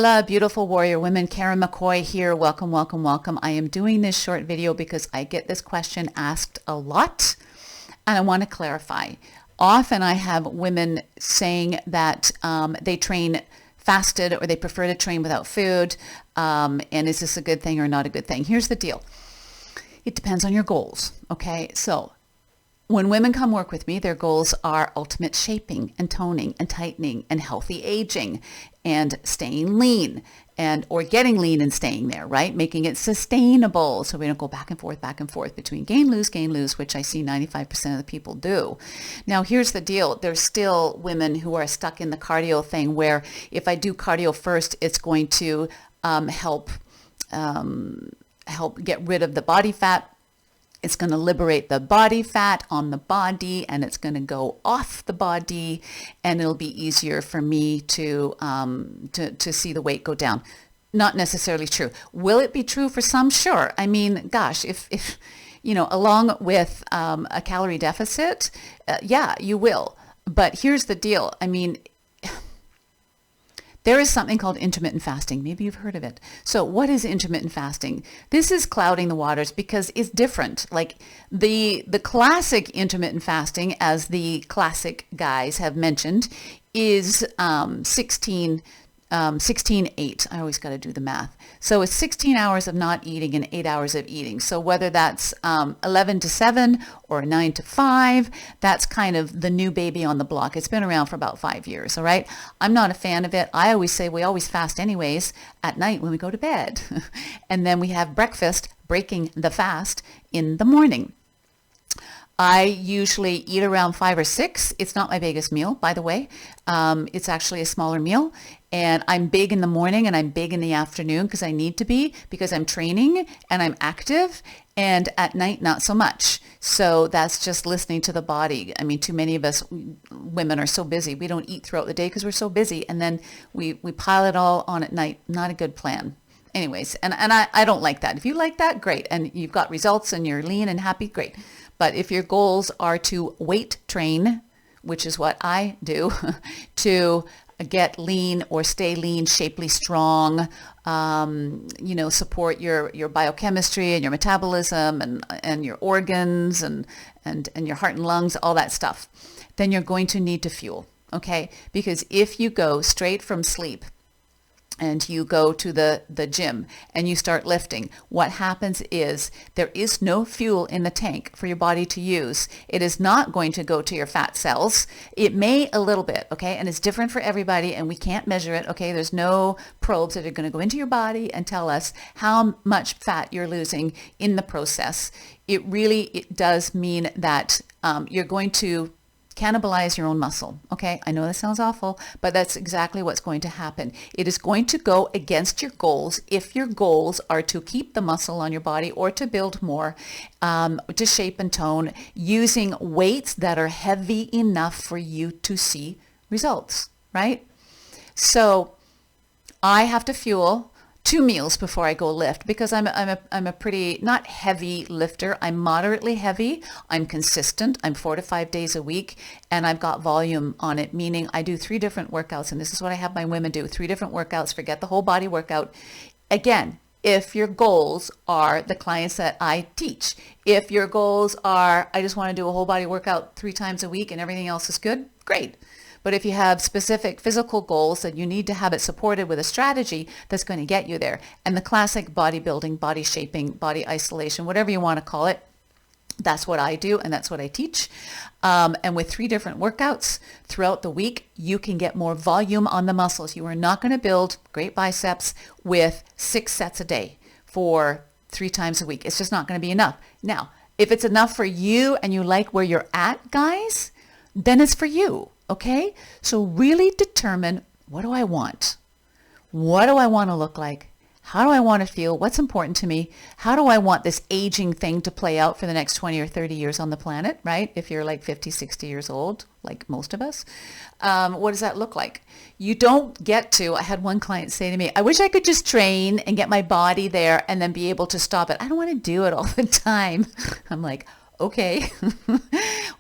Hola, beautiful warrior women. Karen McCoy here. Welcome, welcome, welcome. I am doing this short video because I get this question asked a lot and I want to clarify. Often I have women saying that they train fasted or they prefer to train without food. And is this a good thing or not a good thing? Here's the deal. It depends on your goals. Okay. So when women come work with me, their goals are ultimate shaping and toning and tightening and healthy aging and staying lean or getting lean and staying there, right? Making it sustainable. So we don't go back and forth between gain, lose, which I see 95% of the people do. Now, here's the deal. There's still women who are stuck in the cardio thing where if I do cardio first, it's going to help get rid of the body fat. It's going to liberate the body fat on the body and it's going to go off the body and it'll be easier for me to see the weight go down. Not necessarily true. Will it be true for some? Sure. I mean, gosh, if along with a calorie deficit, yeah, you will. But here's the deal. I mean, there is something called intermittent fasting. Maybe you've heard of it. So what is intermittent fasting? This is clouding the waters because it's different. Like the classic intermittent fasting, as the classic guys have mentioned, is 16-8. I always got to do the math. So it's 16 hours of not eating and 8 hours of eating. So whether that's 11 to 7 or 9 to 5, that's kind of the new baby on the block. It's been around for about 5 years, all right? I'm not a fan of it. I always say we always fast anyways at night when we go to bed. And then we have breakfast, breaking the fast in the morning. I usually eat around 5 or 6. It's not my biggest meal, by the way. It's actually a smaller meal. And I'm big in the morning and I'm big in the afternoon because I need to be, because I'm training and I'm active. And at night, not so much. So that's just listening to the body. I mean, too many of us women are so busy. We don't eat throughout the day because we're so busy. And then we pile it all on at night. Not a good plan. Anyways, and I don't like that. If you like that, great. And you've got results and you're lean and happy, great. But if your goals are to weight train, which is what I do, to get lean or stay lean, shapely, strong, support your biochemistry and your metabolism and your organs and your heart and lungs, all that stuff, then you're going to need to fuel, okay? Because if you go straight from sleep and you go to the gym and you start lifting, what happens is there is no fuel in the tank for your body to use. It is not going to go to your fat cells. It may a little bit, okay? And it's different for everybody and we can't measure it, okay? There's no probes that are going to go into your body and tell us how much fat you're losing in the process. It does mean that you're going to cannibalize your own muscle. Okay, I know that sounds awful, but that's exactly what's going to happen. It is going to go against your goals if your goals are to keep the muscle on your body or to build more, to shape and tone, using weights that are heavy enough for you to see results, right? So I have to fuel 2 meals before I go lift because I'm a pretty not heavy lifter. I'm moderately heavy. I'm consistent. I'm 4 to 5 days a week and I've got volume on it, meaning I do 3 different workouts. And this is what I have my women do. 3 different workouts. Forget the whole body workout. Again, if your goals are the clients that I teach, if your goals are, I just want to do a whole body workout 3 times a week and everything else is good, great. But if you have specific physical goals, then you need to have it supported with a strategy that's going to get you there. And the classic bodybuilding, body shaping, body isolation, whatever you want to call it, that's what I do and that's what I teach. And with 3 different workouts throughout the week, you can get more volume on the muscles. You are not going to build great biceps with 6 sets a day for 3 times a week. It's just not going to be enough. Now, if it's enough for you and you like where you're at, guys, then it's for you. Okay, so really determine, what do I want? What do I want to look like? How do I want to feel? What's important to me? How do I want this aging thing to play out for the next 20 or 30 years on the planet, right? If you're like 50, 60 years old, like most of us, what does that look like? You don't get to, I had one client say to me, I wish I could just train and get my body there and then be able to stop it. I don't want to do it all the time. I'm like, Okay.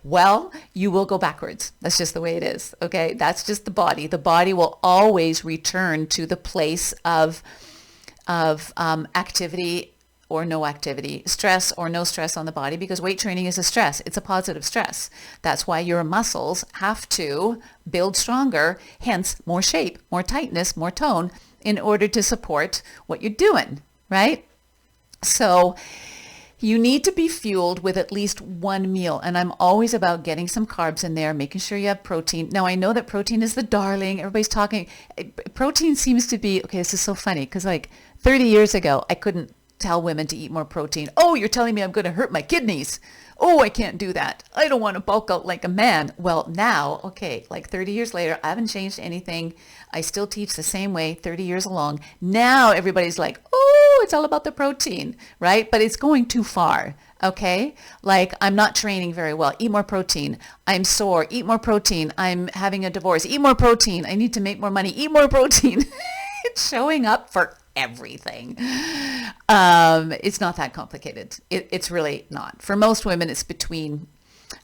Well, you will go backwards. That's just the way it is. Okay. That's just the body. The body will always return to the place of activity or no activity, stress or no stress on the body, because weight training is a stress. It's a positive stress. That's why your muscles have to build stronger, hence more shape, more tightness, more tone in order to support what you're doing, right? So you need to be fueled with at least one meal. And I'm always about getting some carbs in there, making sure you have protein. Now, I know that protein is the darling. Everybody's talking. Protein seems to be, okay, this is so funny because like 30 years ago, I couldn't tell women to eat more protein. Oh, you're telling me I'm going to hurt my kidneys. Oh, I can't do that. I don't want to bulk out like a man. Well, now, okay, like 30 years later, I haven't changed anything. I still teach the same way 30 years along. Now everybody's like, oh, it's all about the protein, right? But it's going too far, okay? Like I'm not training very well. Eat more protein. I'm sore. Eat more protein. I'm having a divorce. Eat more protein. I need to make more money. Eat more protein. It's showing up for everything. It's not that complicated. It's really not. For most women, it's between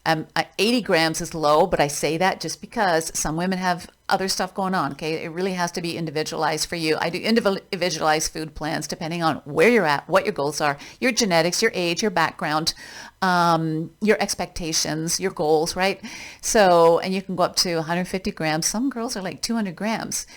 80 grams is low, but I say that just because some women have other stuff going on. Okay, it really has to be individualized for you. I do individualized food plans depending on where you're at, what your goals are, your genetics, your age, your background, your expectations, your goals, right? So, and you can go up to 150 grams. Some girls are like 200 grams.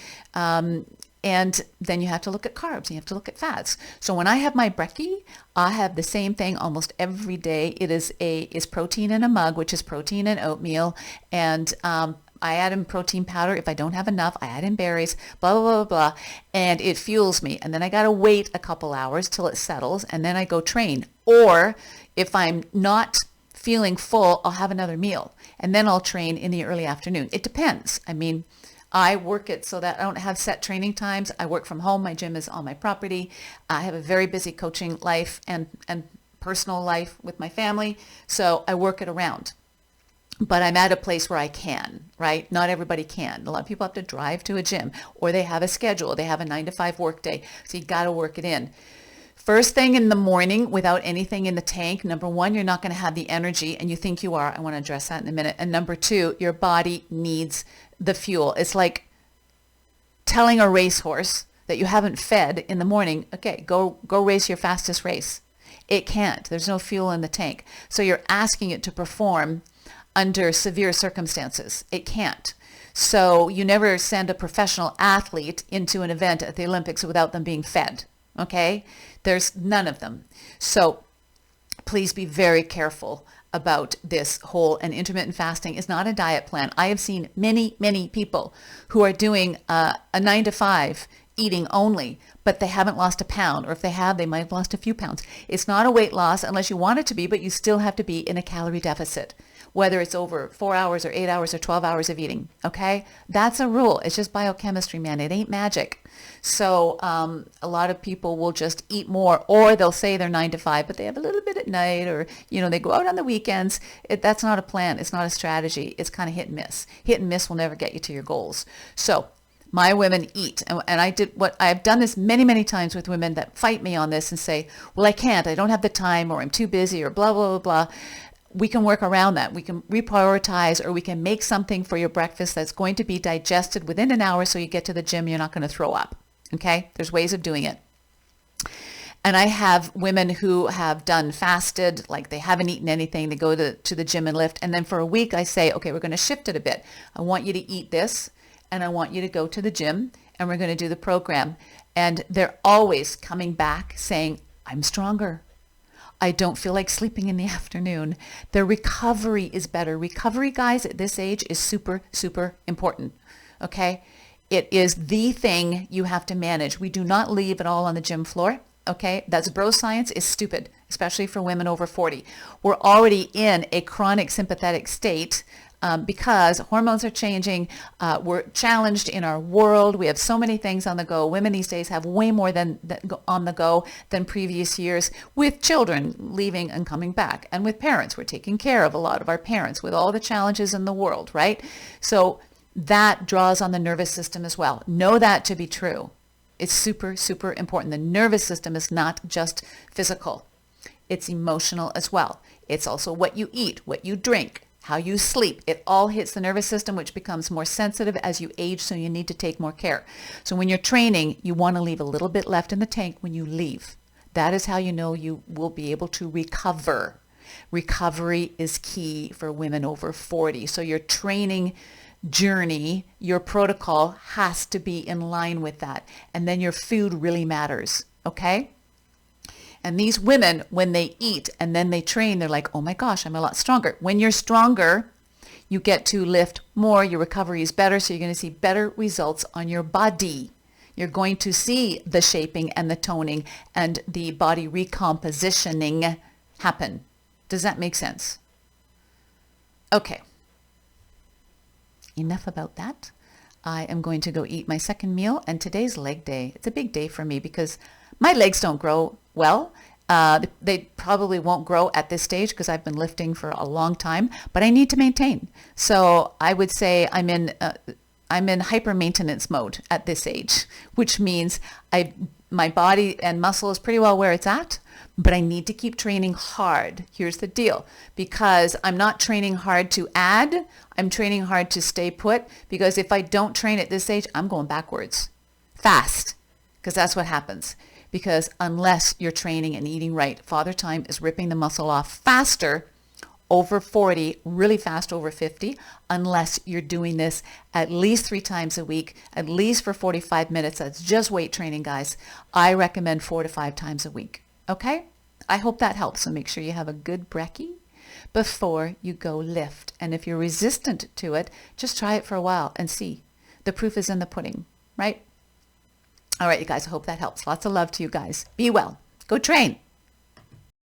And then you have to look at carbs. You have to look at fats. So when I have my brekkie, I have the same thing almost every day. It is protein in a mug, which is protein and oatmeal. And I add in protein powder. If I don't have enough, I add in berries, blah, blah, blah, blah. And it fuels me. And then I got to wait a couple hours till it settles. And then I go train. Or if I'm not feeling full, I'll have another meal. And then I'll train in the early afternoon. It depends. I mean, I work it so that I don't have set training times. I work from home. My gym is on my property. I have a very busy coaching life and personal life with my family. So I work it around. But I'm at a place where I can, right? Not everybody can. A lot of people have to drive to a gym or they have a schedule. They have a 9 to 5 work day. So you got to work it in. First thing in the morning without anything in the tank, number one, you're not going to have the energy and you think you are. I want to address that in a minute. And number two, your body needs the fuel. It's like telling a racehorse that you haven't fed in the morning, okay, go race your fastest race. It can't. There's no fuel in the tank. So you're asking it to perform under severe circumstances. It can't. So you never send a professional athlete into an event at the Olympics without them being fed. Okay? There's none of them. So please be very careful about this whole, and intermittent fasting is not a diet plan. I have seen many, many people who are doing a 9 to 5 eating only, but they haven't lost a pound, or if they have, they might have lost a few pounds. It's not a weight loss unless you want it to be, but you still have to be in a calorie deficit, whether it's over 4 hours or 8 hours or 12 hours of eating, okay? That's a rule. It's just biochemistry, man. It ain't magic. So a lot of people will just eat more, or they'll say they're 9 to 5, but they have a little bit at night, or, they go out on the weekends. That's not a plan. It's not a strategy. It's kind of hit and miss. Hit and miss will never get you to your goals. So my women eat, and I've done this many, many times with women that fight me on this and say, well, I can't, I don't have the time, or I'm too busy, or blah, blah, blah, blah. We can work around that. We can reprioritize, or we can make something for your breakfast that's going to be digested within an hour so you get to the gym, you're not going to throw up. Okay? There's ways of doing it. And I have women who have done fasted, like they haven't eaten anything. They go to the gym and lift. And then for a week, I say, okay, we're going to shift it a bit. I want you to eat this, and I want you to go to the gym, and we're going to do the program. And they're always coming back saying, I'm stronger. I don't feel like sleeping in the afternoon. Their recovery is better. Recovery, guys, at this age is super, super important. Okay? It is the thing you have to manage. We do not leave it all on the gym floor. Okay? That's bro science is stupid, especially for women over 40. We're already in a chronic sympathetic state because hormones are changing. We're challenged in our world. We have so many things on the go. Women these days have way more than on the go than previous years, with children leaving and coming back. And with parents, we're taking care of a lot of our parents with all the challenges in the world, right? So that draws on the nervous system as well. Know that to be true. It's super, super important. The nervous system is not just physical. It's emotional as well. It's also what you eat, what you drink, how you sleep. It all hits the nervous system, which becomes more sensitive as you age, so you need to take more care. So when you're training, you want to leave a little bit left in the tank when you leave. That is how you know you will be able to recover. Recovery is key for women over 40. So your training journey, your protocol has to be in line with that. And then your food really matters, okay? And these women, when they eat and then they train, they're like, oh my gosh, I'm a lot stronger. When you're stronger, you get to lift more, your recovery is better, so you're going to see better results on your body. You're going to see the shaping and the toning and the body recompositioning happen. Does that make sense? Okay. Enough about that. I am going to go eat my second meal, and today's leg day. It's a big day for me because my legs don't grow well. They probably won't grow at this stage because I've been lifting for a long time, but I need to maintain. So I would say I'm in hyper maintenance mode at this age, which means my body and muscle is pretty well where it's at, but I need to keep training hard. Here's the deal. Because I'm not training hard to add, I'm training hard to stay put, because if I don't train at this age, I'm going backwards fast, because that's what happens. Because unless you're training and eating right, Father Time is ripping the muscle off faster over 40, really fast over 50, unless you're doing this at least 3 times a week, at least for 45 minutes. That's just weight training, guys. I recommend 4 to 5 times a week. Okay? I hope that helps. So make sure you have a good brekkie before you go lift. And if you're resistant to it, just try it for a while and see. The proof is in the pudding, right? All right, you guys, I hope that helps. Lots of love to you guys. Be well. Go train.